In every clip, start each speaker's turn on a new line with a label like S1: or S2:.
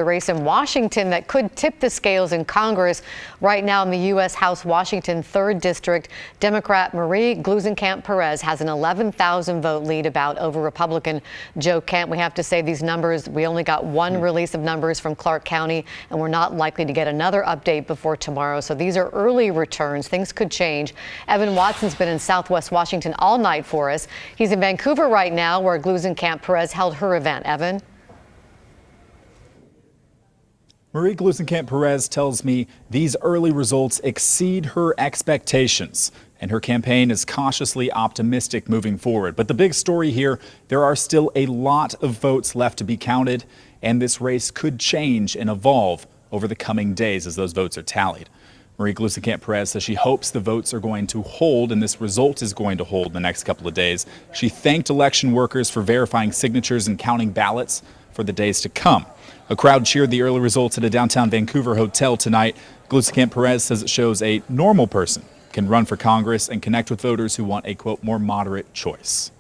S1: The race in Washington that could tip the scales in Congress. Right now in the U.S. House Washington 3rd District, Democrat Marie Gluesenkamp Perez has an 11,000 vote lead over Republican Joe Kent. We have to say these numbers, we only got one release of numbers from Clark County, and we're not likely to get another update before tomorrow. So these are early returns. Things could change. Evan Watson's been in Southwest Washington all night for us. He's in Vancouver right now, where Gluesenkamp Perez held her event. Evan?
S2: Marie Gluesenkamp Perez tells me these early results exceed her expectations, and her campaign is cautiously optimistic moving forward. But the big story here, there are still a lot of votes left to be counted, and this race could change and evolve over the coming days as those votes are tallied. Marie Gluesenkamp Perez says she hopes the votes are going to hold and this result is going to hold in the next couple of days. She thanked election workers for verifying signatures and counting ballots for the days to come. A crowd cheered the early results at a downtown Vancouver hotel tonight. Gluesenkamp Perez says it shows a normal person can run for Congress and connect with voters who want a, quote, more moderate choice.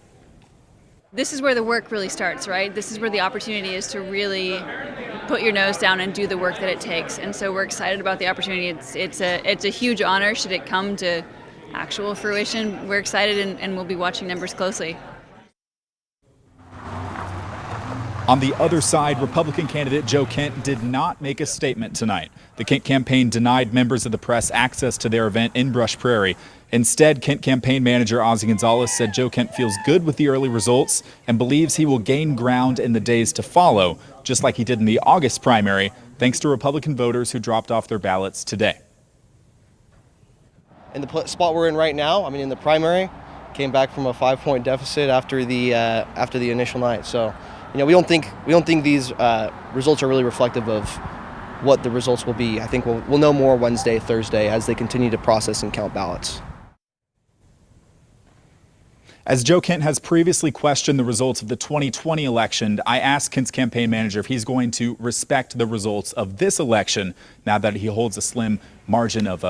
S3: This is where the work really starts, right? This is where the opportunity is to really put your nose down and do the work that it takes. And so we're excited about the opportunity. It's a huge honor should it come to actual fruition. We're excited and we'll be watching numbers closely.
S2: On the other side, Republican candidate Joe Kent did not make a statement tonight. The Kent campaign denied members of the press access to their event in Brush Prairie. Instead, Kent campaign manager Ozzie Gonzalez said Joe Kent feels good with the early results and believes he will gain ground in the days to follow, just like he did in the August primary, thanks to Republican voters who dropped off their ballots today.
S4: In the spot we're in right now, in the primary, came back from a 5-point deficit after the initial night. So, we don't think these results are really reflective of what the results will be. I think we'll know more Wednesday, Thursday as they continue to process and count ballots.
S2: As Joe Kent has previously questioned the results of the 2020 election, I asked Kent's campaign manager if he's going to respect the results of this election now that he holds a slim margin of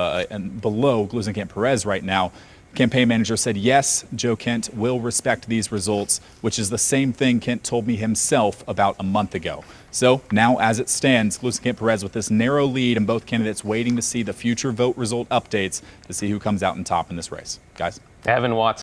S2: below Gluesenkamp Perez right now. Campaign manager said yes, Joe Kent will respect these results, which is the same thing Kent told me himself about a month ago. So now as it stands, Gluesenkamp Perez with this narrow lead and both candidates waiting to see the future vote result updates to see who comes out on top in this race. Guys.
S5: Evan Watson.